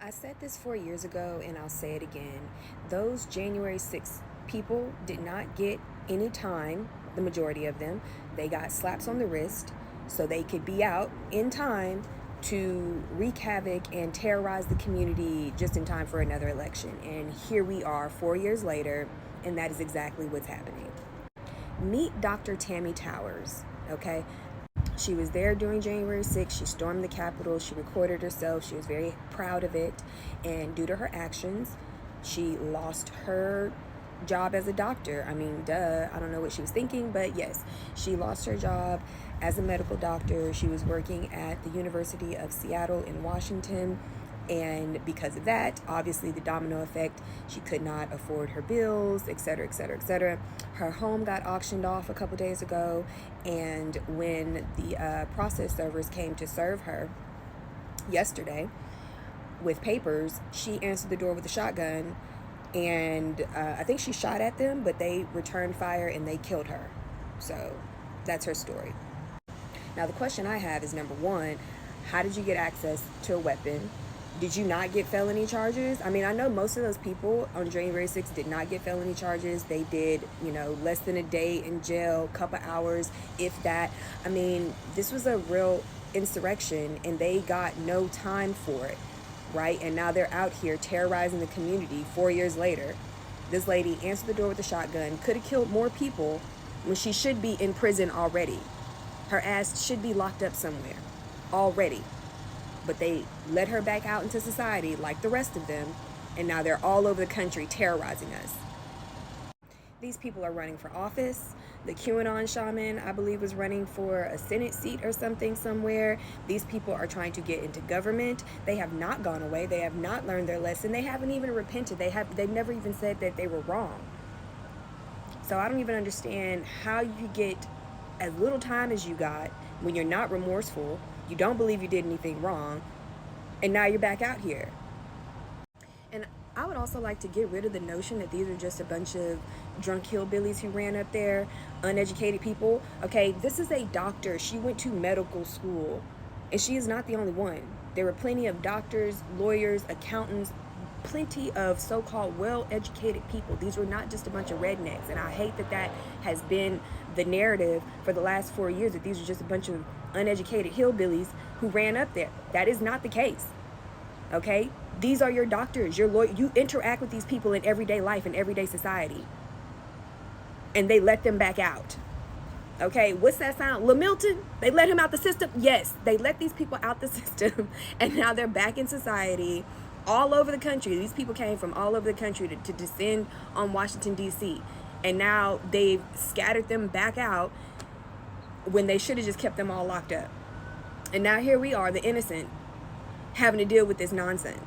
I said this 4 years ago and I'll say it again. Those January 6th people did not get any time, the majority of them. They got slaps on the wrist so they could be out in time to wreak havoc and terrorize the community just in time for another election. And here we are 4 years later, and that is exactly what's happening. Meet Dr. Tammy Towers, okay? She was there during January 6th. She stormed the Capitol. She recorded herself. She was very proud of it. And due to her actions, she lost her job as a doctor. I mean, duh, I don't know what she was thinking, but yes, she lost her job as a medical doctor. She was working at the University of Seattle in Washington. And because of that, obviously the domino effect, she could not afford her bills, etc., etc., etc. Her home got auctioned off a couple days ago, and when the process servers came to serve her yesterday with papers, she answered the door with a shotgun, and I think she shot at them, but they returned fire and they killed her. So that's her story. Now the question I have is, number one, how did you get access to a weapon? Did you not get felony charges? I mean, I know most of those people on January 6th did not get felony charges. They did, less than a day in jail, couple hours, if that. I mean, this was a real insurrection and they got no time for it, right? And now they're out here terrorizing the community 4 years later. This lady answered the door with a shotgun, could have killed more people when she should be in prison already. Her ass should be locked up somewhere already. But they let her back out into society like the rest of them, and now they're all over the country terrorizing us. These people are running for office. The QAnon shaman, I believe, was running for a Senate seat or something somewhere. These people are trying to get into government. They have not gone away. They have not learned their lesson. They haven't even repented. They've never even said that they were wrong. So I don't even understand how you get as little time as you got when you're not remorseful. You don't believe you did anything wrong, and now you're back out here. And I would also like to get rid of the notion that these are just a bunch of drunk hillbillies who ran up there, uneducated people. Okay, this is a doctor. She went to medical school, and she is not the only one. There were plenty of doctors, lawyers, accountants, plenty of so-called well-educated people. These were not just a bunch of rednecks, and I hate that that has been the narrative for the last 4 years, that these are just a bunch of uneducated hillbillies who ran up there. That is not the case. Okay, these are your doctors, your lawyer. You interact with these people in everyday life, in everyday society, and they let them back out. Okay, what's that sound? LaMilton? They let him out the system? Yes, they let these people out the system, and now they're back in society all over the country. These people came from all over the country to descend on Washington, D.C., and now they've scattered them back out when they should have just kept them all locked up. And now here we are, the innocent, having to deal with this nonsense.